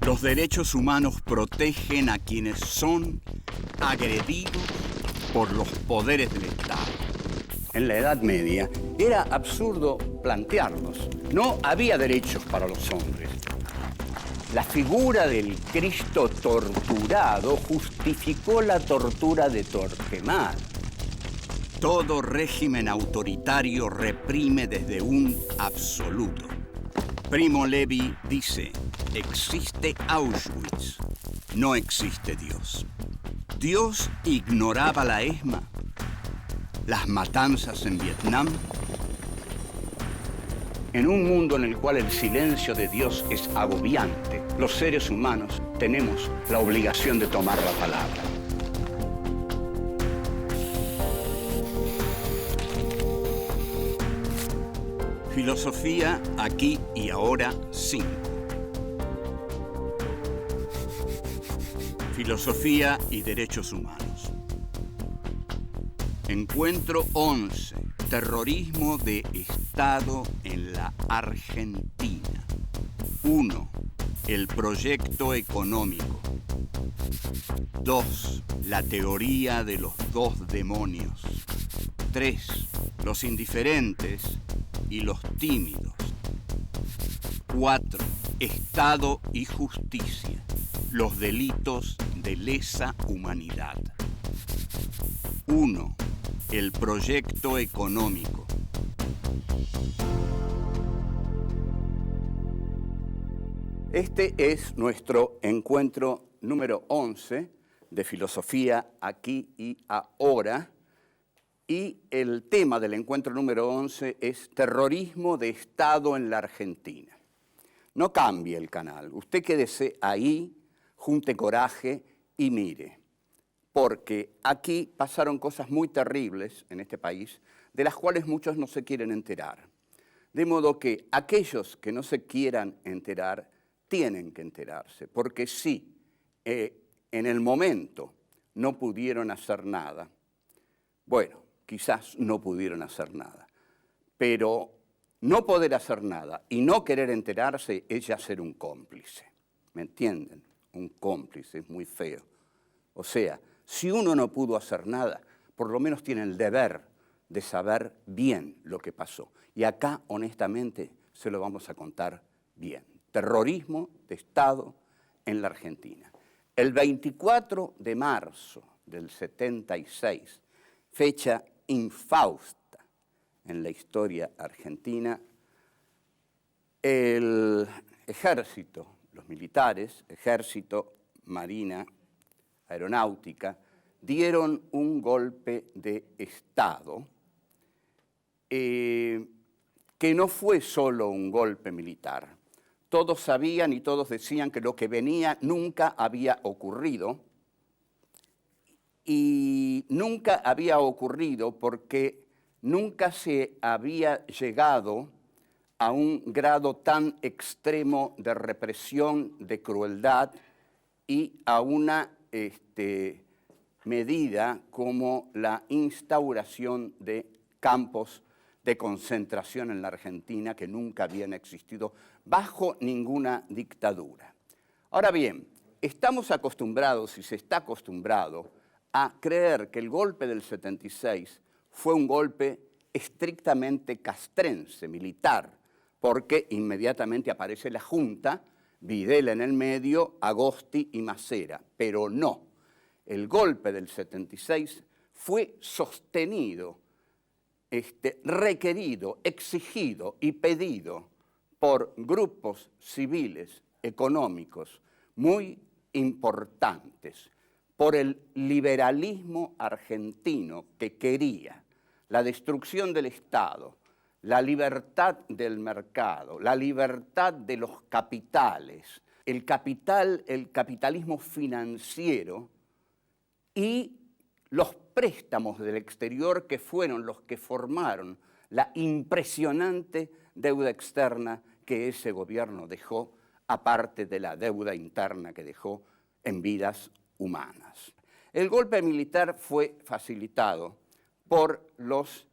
Los derechos humanos protegen a quienes son agredidos por los poderes del Estado. En la Edad Media era absurdo plantearlos. No había derechos para los hombres. La figura del Cristo torturado justificó la tortura de Torquemada. Todo régimen autoritario reprime desde un absoluto. Primo Levi dice, existe Auschwitz, no existe Dios. Dios ignoraba la ESMA, las matanzas en Vietnam. En un mundo en el cual el silencio de Dios es agobiante, los seres humanos tenemos la obligación de tomar la palabra. Filosofía aquí y ahora 5. Filosofía y derechos humanos. Encuentro 11. Terrorismo de Estado en la Argentina. 1. El proyecto económico. 2. La teoría de los dos demonios. 3. Los indiferentes y los tímidos. 4. Estado y justicia. Los delitos de lesa humanidad. 1. El proyecto económico. Este es nuestro encuentro número 11 de Filosofía aquí y ahora. Y el tema del encuentro número 11 es terrorismo de Estado en la Argentina. No cambie el canal. Usted quédese ahí, junte coraje y mire. Porque aquí pasaron cosas muy terribles en este país, de las cuales muchos no se quieren enterar. De modo que aquellos que no se quieran enterar, tienen que enterarse. Porque si en el momento no pudieron hacer nada, bueno, quizás no pudieron hacer nada. Pero no poder hacer nada y no querer enterarse es ya ser un cómplice. ¿Me entienden? Un cómplice es muy feo. O sea, si uno no pudo hacer nada, por lo menos tiene el deber de saber bien lo que pasó. Y acá, honestamente, se lo vamos a contar bien. Terrorismo de Estado en la Argentina. El 24 de marzo del 76, fecha infausta en la historia argentina, el ejército, los militares, ejército, marina, aeronáutica, dieron un golpe de Estado que no fue solo un golpe militar. Todos sabían y todos decían que lo que venía nunca había ocurrido, y nunca había ocurrido porque nunca se había llegado a un grado tan extremo de represión, de crueldad y a una medida como la instauración de campos de concentración en la Argentina que nunca habían existido bajo ninguna dictadura. Ahora bien, estamos acostumbrados y se está acostumbrado a creer que el golpe del 76 fue un golpe estrictamente castrense, militar, porque inmediatamente aparece la Junta, Videla en el medio, Agosti y Macera, pero no. El golpe del 76 fue sostenido, requerido, exigido y pedido por grupos civiles, económicos, muy importantes, por el liberalismo argentino que quería la destrucción del Estado, la libertad del mercado, la libertad de los capitales, el capitalismo financiero y los préstamos del exterior que fueron los que formaron la impresionante deuda externa que ese gobierno dejó, aparte de la deuda interna que dejó en vidas humanas. El golpe militar fue facilitado por los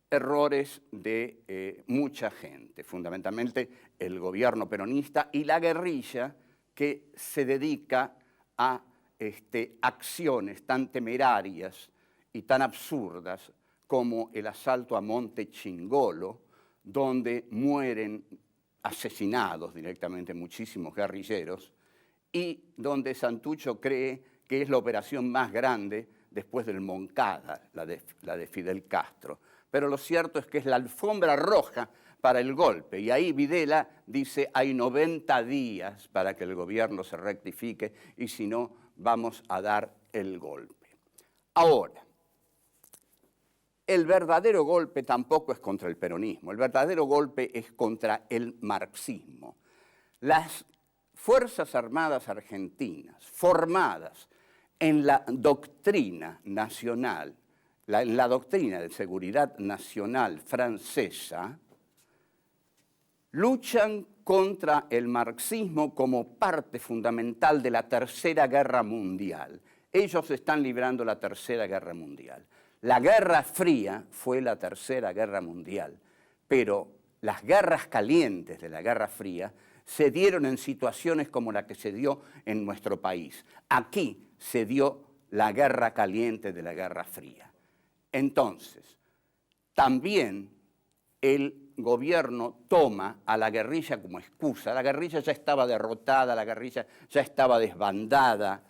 errores de mucha gente, fundamentalmente el gobierno peronista y la guerrilla que se dedica a acciones tan temerarias y tan absurdas como el asalto a Monte Chingolo, donde mueren asesinados directamente muchísimos guerrilleros y donde Santucho cree que es la operación más grande después del Moncada, la de Fidel Castro. Pero lo cierto es que es la alfombra roja para el golpe. Y ahí Videla dice, hay 90 días para que el gobierno se rectifique y si no, vamos a dar el golpe. Ahora, el verdadero golpe tampoco es contra el peronismo, el verdadero golpe es contra el marxismo. Las Fuerzas Armadas argentinas, formadas en la doctrina nacional, en la doctrina de seguridad nacional francesa, luchan contra el marxismo como parte fundamental de la Tercera Guerra Mundial. Ellos están librando la Tercera Guerra Mundial. La Guerra Fría fue la Tercera Guerra Mundial, pero las guerras calientes de la Guerra Fría se dieron en situaciones como la que se dio en nuestro país. Aquí se dio la guerra caliente de la Guerra Fría. Entonces, también el gobierno toma a la guerrilla como excusa. La guerrilla ya estaba derrotada, la guerrilla ya estaba desbandada,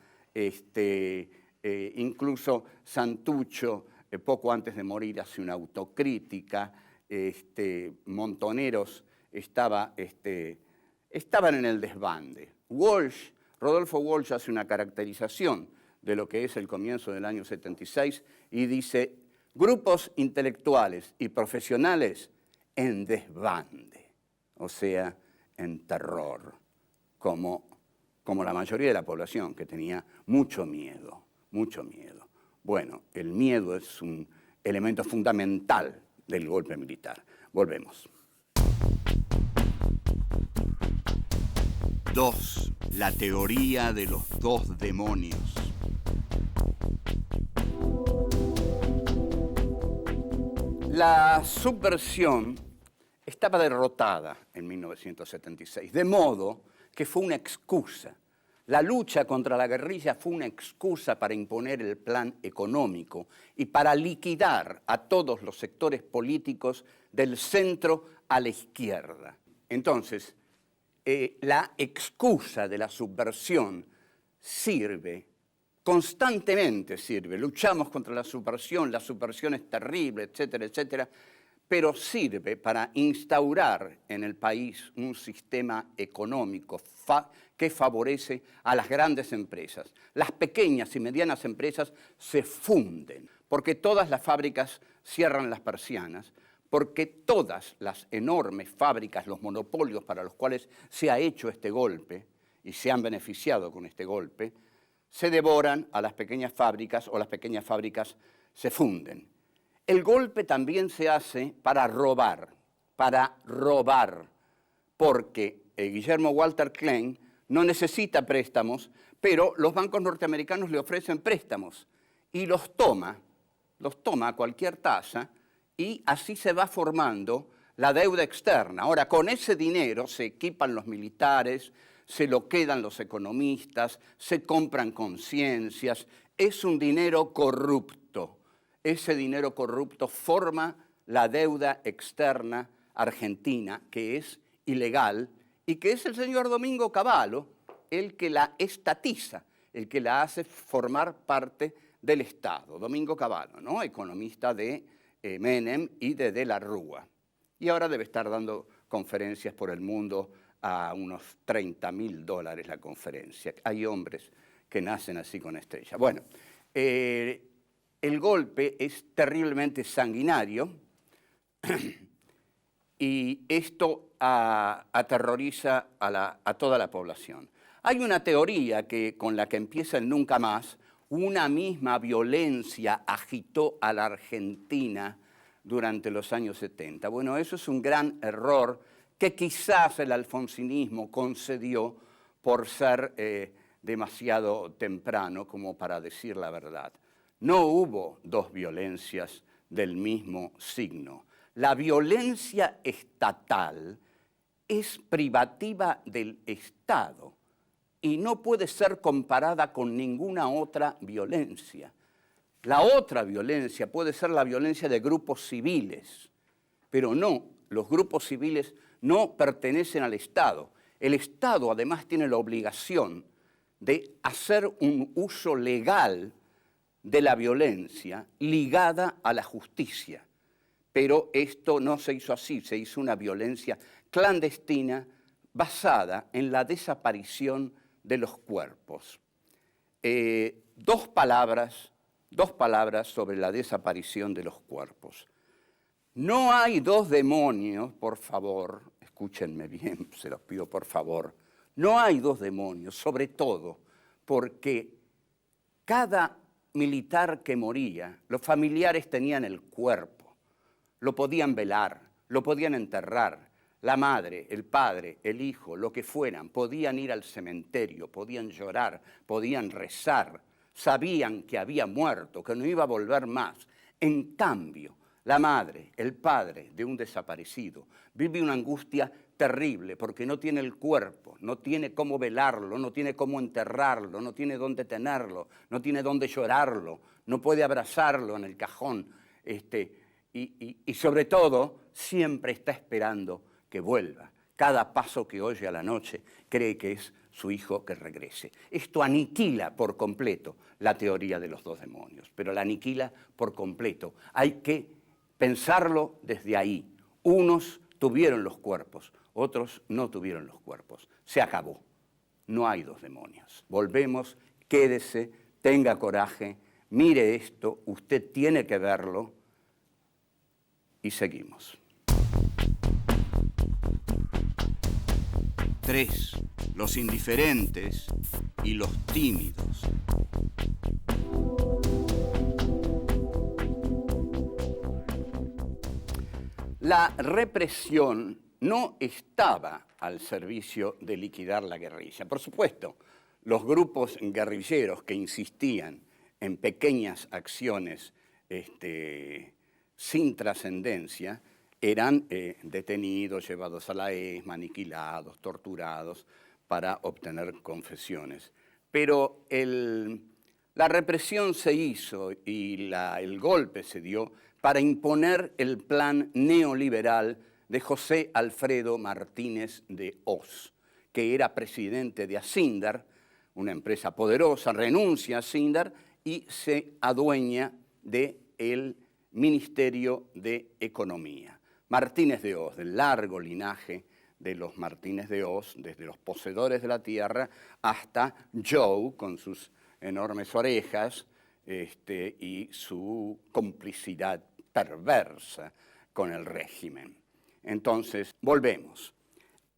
incluso Santucho, poco antes de morir, hace una autocrítica, Montoneros estaban en el desbande. Rodolfo Walsh hace una caracterización de lo que es el comienzo del año 76 y dice, grupos intelectuales y profesionales en desbande, o sea, en terror, como la mayoría de la población que tenía mucho miedo, mucho miedo. Bueno, el miedo es un elemento fundamental del golpe militar. Volvemos. 2. La teoría de los dos demonios. La subversión estaba derrotada en 1976, de modo que fue una excusa. La lucha contra la guerrilla fue una excusa para imponer el plan económico y para liquidar a todos los sectores políticos del centro a la izquierda. Entonces, la excusa de la subversión constantemente sirve. Luchamos contra la subversión es terrible, etcétera, etcétera, pero sirve para instaurar en el país un sistema económico que favorece a las grandes empresas. Las pequeñas y medianas empresas se funden, porque todas las fábricas cierran las persianas, porque todas las enormes fábricas, los monopolios para los cuales se ha hecho este golpe y se han beneficiado con este golpe, se devoran a las pequeñas fábricas o las pequeñas fábricas se funden. El golpe también se hace para robar, porque Guillermo Walter Klein no necesita préstamos, pero los bancos norteamericanos le ofrecen préstamos y los toma a cualquier tasa y así se va formando la deuda externa. Ahora, con ese dinero se equipan los militares, se lo quedan los economistas, se compran conciencias, es un dinero corrupto. Ese dinero corrupto forma la deuda externa argentina, que es ilegal, y que es el señor Domingo Cavallo el que la estatiza, el que la hace formar parte del Estado. Domingo Cavallo, ¿no? Economista de Menem y de la Rúa. Y ahora debe estar dando conferencias por el mundo a unos $30.000 la conferencia. Hay hombres que nacen así con estrella. Bueno, el golpe es terriblemente sanguinario y esto aterroriza a toda la población. Hay una teoría con la que empieza el nunca más. Una misma violencia agitó a la Argentina durante los años 70. Bueno, eso es un gran error que quizás el alfonsinismo concedió por ser demasiado temprano como para decir la verdad. No hubo dos violencias del mismo signo. La violencia estatal es privativa del Estado. y no puede ser comparada con ninguna otra violencia. La otra violencia puede ser la violencia de grupos civiles, pero no, los grupos civiles no pertenecen al Estado. El Estado además tiene la obligación de hacer un uso legal de la violencia ligada a la justicia. Pero esto no se hizo así, se hizo una violencia clandestina basada en la desaparición de los cuerpos. Dos palabras sobre la desaparición de los cuerpos. No hay dos demonios, por favor, escúchenme bien, se los pido por favor, no hay dos demonios, sobre todo porque cada militar que moría, los familiares tenían el cuerpo, lo podían velar, lo podían enterrar, la madre, el padre, el hijo, lo que fueran, podían ir al cementerio, podían llorar, podían rezar, sabían que había muerto, que no iba a volver más. En cambio, la madre, el padre de un desaparecido vive una angustia terrible porque no tiene el cuerpo, no tiene cómo velarlo, no tiene cómo enterrarlo, no tiene dónde tenerlo, no tiene dónde llorarlo, no puede abrazarlo en el cajón y sobre todo siempre está esperando que vuelva. Cada paso que oye a la noche cree que es su hijo que regrese. Esto aniquila por completo la teoría de los dos demonios, pero la aniquila por completo. Hay que pensarlo desde ahí. Unos tuvieron los cuerpos, otros no tuvieron los cuerpos. Se acabó. No hay dos demonios. Volvemos, quédese, tenga coraje, mire esto, usted tiene que verlo y seguimos. 3. Los indiferentes y los tímidos. La represión no estaba al servicio de liquidar la guerrilla. Por supuesto, los grupos guerrilleros que insistían en pequeñas acciones sin trascendencia eran detenidos, llevados a la ESMA, aniquilados, torturados para obtener confesiones. Pero la represión se hizo y el golpe se dio para imponer el plan neoliberal de José Alfredo Martínez de Hoz, que era presidente de Asindar, una empresa poderosa, renuncia a Asindar y se adueña del Ministerio de Economía. Martínez de Hoz, del largo linaje de los Martínez de Hoz, desde los poseedores de la tierra hasta Joe, con sus enormes orejas y su complicidad perversa con el régimen. Entonces, volvemos.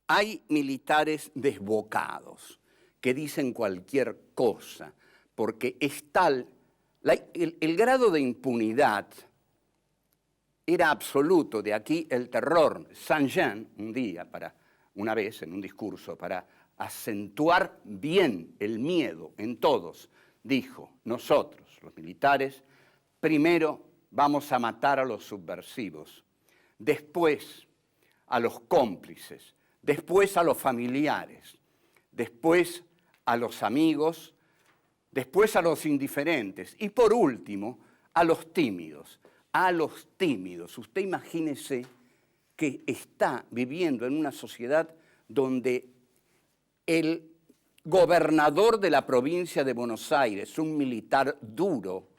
Hay militares desbocados que dicen cualquier cosa, porque es tal, el grado de impunidad era absoluto, de aquí el terror. Saint-Jean, una vez en un discurso, para acentuar bien el miedo en todos, dijo: nosotros, los militares, primero vamos a matar a los subversivos, después a los cómplices, después a los familiares, después a los amigos, después a los indiferentes y por último a los tímidos. A los tímidos. Usted imagínese que está viviendo en una sociedad donde el gobernador de la provincia de Buenos Aires, un militar duro,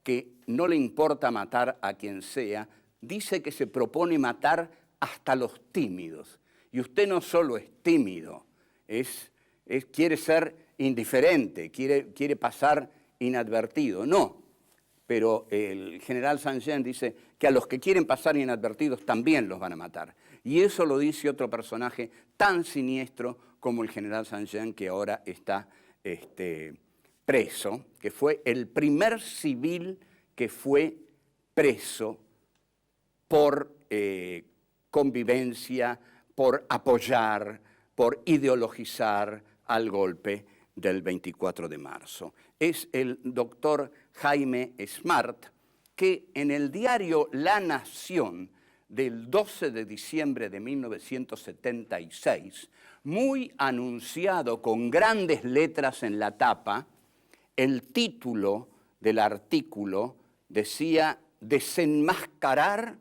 que no le importa matar a quien sea, dice que se propone matar hasta los tímidos. Y usted no solo es tímido, quiere ser indiferente, quiere pasar inadvertido. No. Pero el general Saint-Jean dice que a los que quieren pasar inadvertidos también los van a matar. Y eso lo dice otro personaje tan siniestro como el general Saint-Jean, que ahora está preso, que fue el primer civil que fue preso por convivencia, por apoyar, por ideologizar al golpe del 24 de marzo. Es el doctor Jaime Smart, que en el diario La Nación del 12 de diciembre de 1976, muy anunciado con grandes letras en la tapa, el título del artículo decía desenmascarar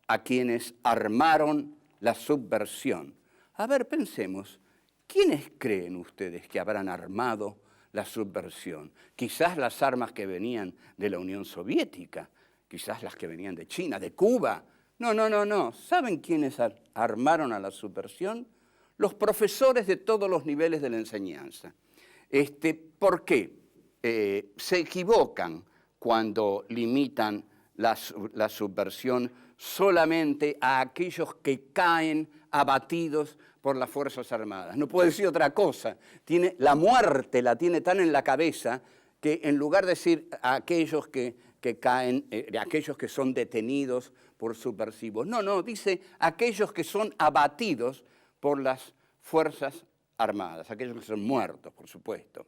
a quienes armaron la subversión. A ver, pensemos, ¿quiénes creen ustedes que habrán armado la subversión? Quizás las armas que venían de la Unión Soviética, quizás las que venían de China, de Cuba. No. ¿Saben quiénes armaron a la subversión? Los profesores de todos los niveles de la enseñanza. ¿Por qué? Se equivocan cuando limitan la subversión solamente a aquellos que caen abatidos por las Fuerzas Armadas. No puede decir otra cosa. La muerte la tiene tan en la cabeza que en lugar de decir a aquellos que caen, aquellos que son detenidos por subversivos. No, dice aquellos que son abatidos por las Fuerzas Armadas, aquellos que son muertos, por supuesto.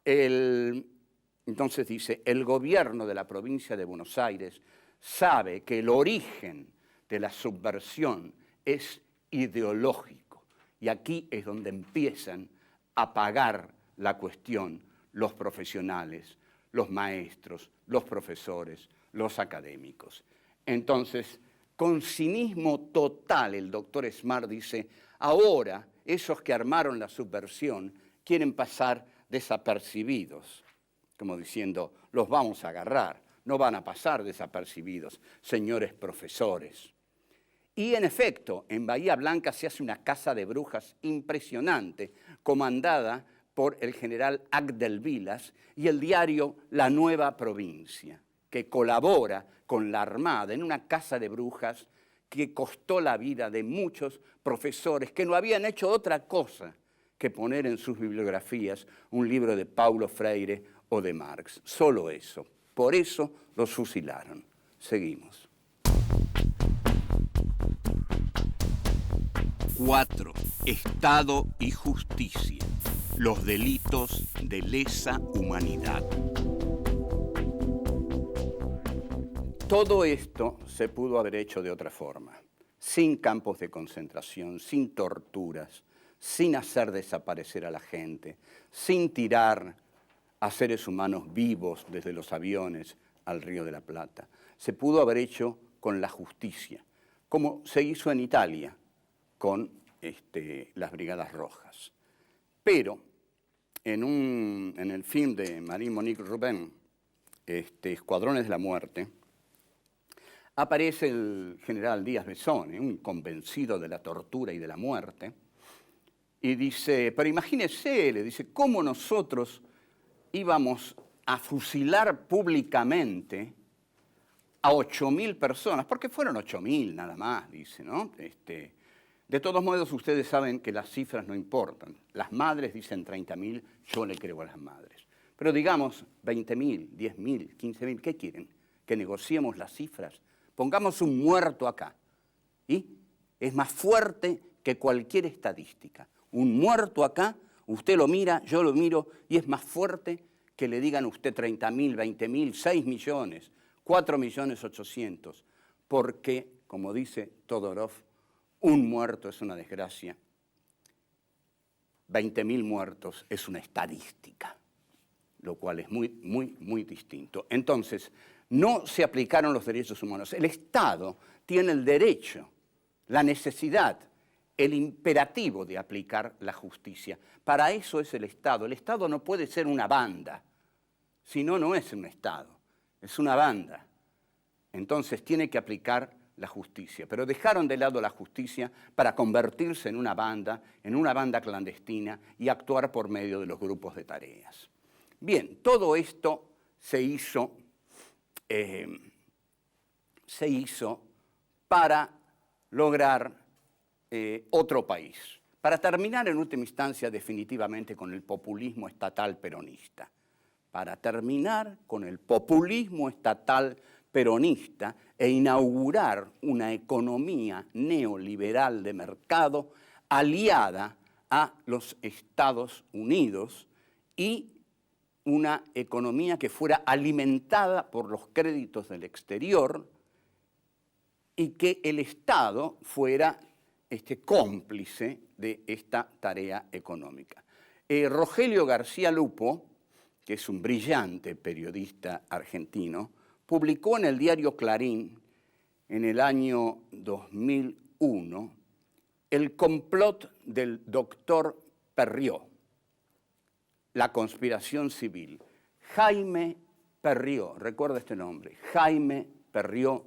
Entonces dice, el gobierno de la provincia de Buenos Aires sabe que el origen de la subversión es ideológico. Y aquí es donde empiezan a pagar la cuestión los profesionales, los maestros, los profesores, los académicos. Entonces, con cinismo total, el doctor Smart dice, ahora esos que armaron la subversión quieren pasar desapercibidos, como diciendo, los vamos a agarrar, no van a pasar desapercibidos, señores profesores. Y en efecto, en Bahía Blanca se hace una caza de brujas impresionante, comandada por el general Agdel Vilas y el diario La Nueva Provincia, que colabora con la Armada en una caza de brujas que costó la vida de muchos profesores que no habían hecho otra cosa que poner en sus bibliografías un libro de Paulo Freire o de Marx. Solo eso. Por eso los fusilaron. Seguimos. 4. Estado y justicia. Los delitos de lesa humanidad. Todo esto se pudo haber hecho de otra forma, sin campos de concentración, sin torturas, sin hacer desaparecer a la gente, sin tirar a seres humanos vivos desde los aviones al Río de la Plata. Se pudo haber hecho con la justicia, como se hizo en Italia con las Brigadas Rojas. Pero en el film de Marie-Monique Robin, Escuadrones de la Muerte, aparece el general Díaz Besone, un convencido de la tortura y de la muerte, y dice, pero imagínese, le dice, cómo nosotros íbamos a fusilar públicamente a 8.000 personas, porque fueron 8.000 nada más, dice, ¿no? De todos modos, ustedes saben que las cifras no importan. Las madres dicen 30.000, yo le creo a las madres. Pero digamos 20.000, 10.000, 15.000, ¿qué quieren? ¿Que negociemos las cifras? Pongamos un muerto acá. ¿Y? Es más fuerte que cualquier estadística. Un muerto acá, usted lo mira, yo lo miro, y es más fuerte que le digan a usted 30.000, 20.000, 6 millones, 4.800.000. Porque, como dice Todorov, un muerto es una desgracia, 20.000 muertos es una estadística, lo cual es muy distinto. Entonces, no se aplicaron los derechos humanos. El Estado tiene el derecho, la necesidad, el imperativo de aplicar la justicia. Para eso es el Estado. El Estado no puede ser una banda, si no, no es un Estado, es una banda. Entonces tiene que aplicar la justicia, pero dejaron de lado la justicia para convertirse en una banda clandestina y actuar por medio de los grupos de tareas. Bien, todo esto se hizo para lograr otro país, para terminar en última instancia definitivamente con el populismo estatal peronista, para terminar con el populismo estatal peronista e inaugurar una economía neoliberal de mercado aliada a los Estados Unidos y una economía que fuera alimentada por los créditos del exterior y que el Estado fuera cómplice de esta tarea económica. Rogelio García Lupo, que es un brillante periodista argentino, publicó en el diario Clarín en el año 2001 El complot del doctor Perrió, la conspiración civil. Jaime Perrió, recuerda este nombre, Jaime Perrió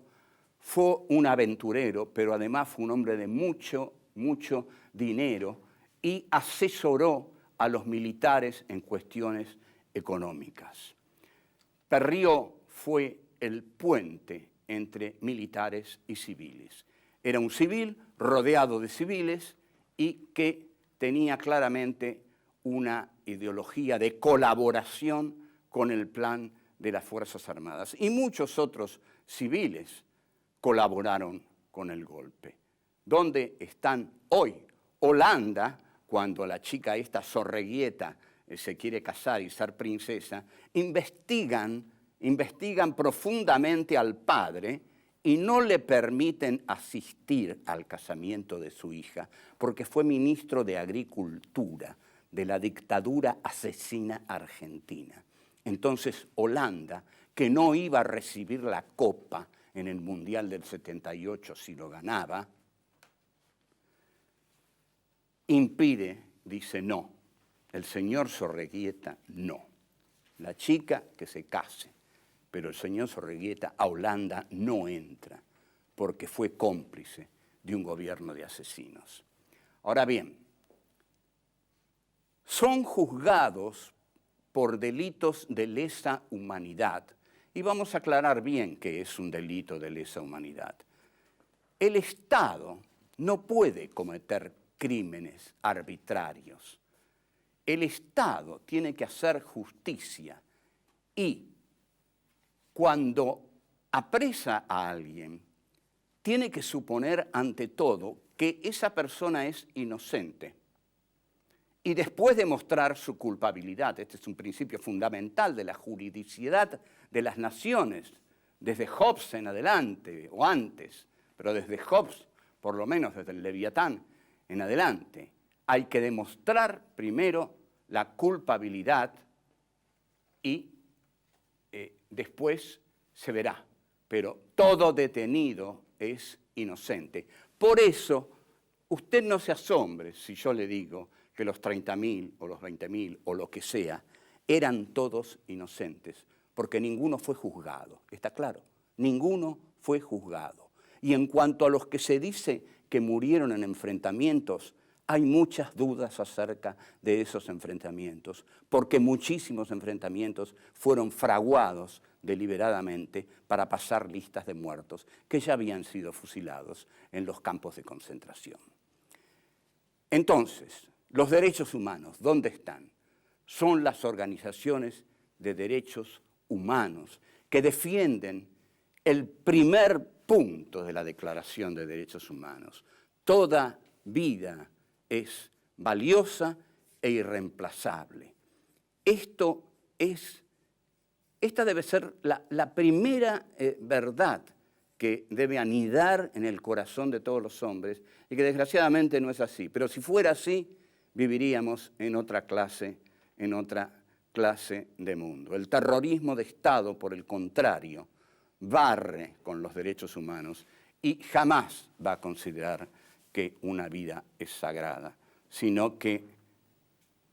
fue un aventurero, pero además fue un hombre de mucho dinero y asesoró a los militares en cuestiones económicas. Perrió fue el puente entre militares y civiles. Era un civil rodeado de civiles y que tenía claramente una ideología de colaboración con el plan de las Fuerzas Armadas. Y muchos otros civiles colaboraron con el golpe. ¿Dónde están hoy? Holanda, cuando la chica esta Sorreguieta se quiere casar y ser princesa, investigan profundamente al padre y no le permiten asistir al casamiento de su hija, porque fue ministro de Agricultura de la dictadura asesina argentina. Entonces Holanda, que no iba a recibir la copa en el Mundial del 78 si lo ganaba, impide, dice no, el señor Sorreguieta no. La chica que se case, pero el señor Sorreguieta a Holanda no entra porque fue cómplice de un gobierno de asesinos. Ahora bien, son juzgados por delitos de lesa humanidad, y vamos a aclarar bien qué es un delito de lesa humanidad. El Estado no puede cometer crímenes arbitrarios. El Estado tiene que hacer justicia y cuando apresa a alguien, tiene que suponer ante todo que esa persona es inocente y después demostrar su culpabilidad. Este es un principio fundamental de la juridicidad de las naciones, desde Hobbes en adelante, o antes, pero desde Hobbes, por lo menos desde el Leviatán en adelante. Hay que demostrar primero la culpabilidad y después se verá, pero todo detenido es inocente. Por eso, usted no se asombre si yo le digo que los 30.000 o los 20.000 o lo que sea, eran todos inocentes, porque ninguno fue juzgado, ¿está claro? Ninguno fue juzgado. Y en cuanto a los que se dice que murieron en enfrentamientos, hay muchas dudas acerca de esos enfrentamientos, porque muchísimos enfrentamientos fueron fraguados deliberadamente para pasar listas de muertos que ya habían sido fusilados en los campos de concentración. Entonces, los derechos humanos, ¿dónde están? Son las organizaciones de derechos humanos que defienden el primer punto de la Declaración de Derechos Humanos. Toda vida es valiosa e irreemplazable. Esta debe ser la primera verdad que debe anidar en el corazón de todos los hombres y que desgraciadamente no es así. Pero si fuera así, viviríamos en otra clase de mundo. El terrorismo de Estado, por el contrario, barre con los derechos humanos y jamás va a considerar que una vida es sagrada, sino que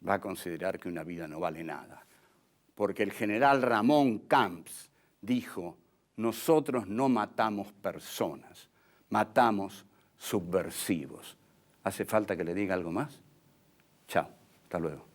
va a considerar que una vida no vale nada. Porque el general Ramón Camps dijo, nosotros no matamos personas, matamos subversivos. ¿Hace falta que le diga algo más? Chao, hasta luego.